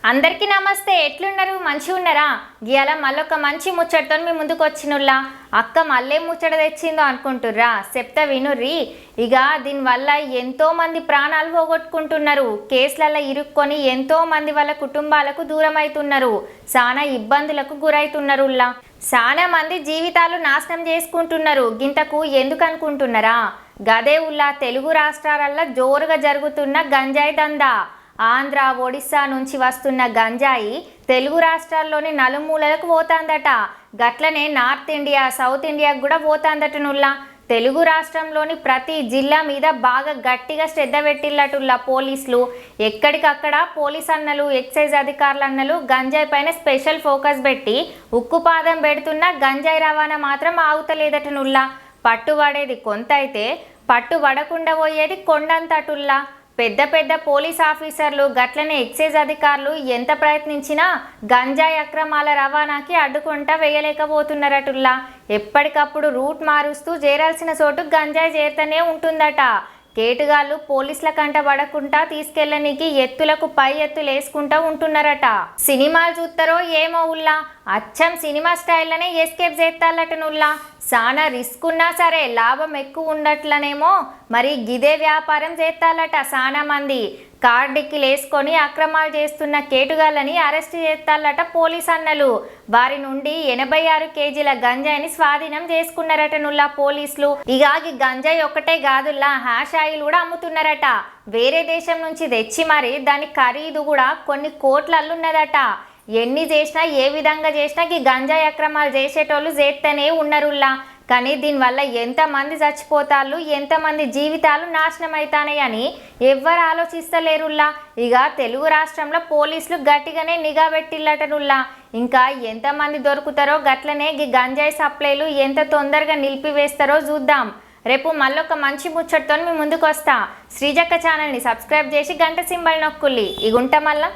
అందరికీ నమస్తే. ఎట్లున్నారు? మంచిగా ఉన్నారా? గియాల మళ్ళొక మంచి ముచ్చటతో మీ ముందుకు వచ్చినుల్లా. అక్క మళ్ళీ ముచ్చట తెచ్చిందో అనుకుంటుర్రా? చెప్తా వినుర్రి. ఇక దీనివల్ల ఎంతో మంది ప్రాణాలు పోగొట్టుకుంటున్నారు. కేసులలో ఇరుక్కొని ఎంతో మంది వాళ్ళ కుటుంబాలకు దూరం అవుతున్నారు. చాలా ఇబ్బందులకు గురవుతున్నారుల్లా. చాలా మంది జీవితాలు నాశనం చేసుకుంటున్నారు. గింతకు ఎందుకు అనుకుంటున్నారా? గదే ఉల్లా తెలుగు రాష్ట్రాలలో జోరుగా జరుగుతున్న గంజాయి దందా. ఆంధ్ర, ఒడిస్సా నుంచి వస్తున్న గంజాయి తెలుగు రాష్ట్రాల్లోని నలుమూలలకు పోతాందట. గట్లనే నార్త్ ఇండియా, సౌత్ ఇండియాకు కూడా పోతాందటనుల్లా. తెలుగు రాష్ట్రంలోని ప్రతి జిల్లా మీద బాగా గట్టిగా శ్రద్ధ పెట్టిల్లటుల్లా పోలీసులు. ఎక్కడికక్కడ పోలీస్ అన్నలు, ఎక్సైజ్ అధికారులు అన్నలు గంజాయి పైన స్పెషల్ ఫోకస్ పెట్టి ఉక్కుపాదం పెడుతున్న గంజాయి రవాణా మాత్రం ఆగుతలేదటనుల్లా. పట్టుబడేది కొంత అయితే పట్టుబడకుండా పోయేది కొండంతటుల్లా. పెద్ద పెద్ద పోలీస్ ఆఫీసర్లు గట్లనే ఎక్సైజ్ అధికారులు ఎంత ప్రయత్నించినా గంజాయి అక్రమాల రవాణాకి అడ్డుకుంటా వేయలేకపోతున్నారటుల్లా. ఎప్పటికప్పుడు రూట్ మారుస్తూ చేరాల్సిన చోటు గంజాయి చేరుతూనే ఉంటుందట. కేటుగాళ్ళు పోలీసుల కంట పడకుండా తీసుకెళ్ళనికి ఎత్తులకు పై ఎత్తులు వేసుకుంటూ ఉంటున్నారట. సినిమాలు చూస్తారో ఏమో ఉల్లా, అచ్చం సినిమా స్టైల్లోనే ఎస్కేప్ చేస్తాలటనుల్లా. చాలా రిస్క్ ఉన్నా సరే లాభం ఎక్కువ ఉండట్లనేమో మరి గిదే వ్యాపారం చేస్తాలట. చాలా మంది కార్డిక్కిలు వేసుకొని అక్రమాలు చేస్తున్న కేటుగాళ్ళని అరెస్ట్ చేస్తాలట పోలీస్ అన్నలు. వారి నుండి 86 కేజీల గంజాయిని స్వాధీనం చేసుకున్నారటనుల్లా పోలీసులు. ఇక గంజాయి ఒక్కటే కాదుల్లా, హ్యాష్ ఆయిల్ కూడా అమ్ముతున్నారట. వేరే దేశం నుంచి తెచ్చి మరి దాని ఖరీదు కూడా కొన్ని కోట్లల్లున్నదట. ఎన్ని చేసినా ఏ విధంగా చేసినా ఈ గంజాయి అక్రమాలు చేసేటోళ్ళు చేస్తూనే ఉన్నారుల్లా. కానీ దీనివల్ల ఎంతమంది చచ్చిపోతాళ్ళు, ఎంతమంది జీవితాలు నాశనం అవుతాయని ఎవ్వరు ఆలోచిస్తలేరుల్లా. ఇక తెలుగు రాష్ట్రంలో పోలీసులు గట్టిగానే నిఘా పెట్టిల్లటనుల్లా. ఇంకా ఎంతమంది దొరుకుతారో గట్లనే ఈ గంజాయి సప్లైలు ఎంత తొందరగా నిలిపివేస్తారో చూద్దాం. రేపు మళ్ళొక మంచి ముచ్చటతో మీ ముందుకు వస్తా. శ్రీజక్క ఛానల్ని సబ్స్క్రైబ్ చేసి గంట సింబల్ నొక్కుల్లి. ఇగుంట మళ్ళా.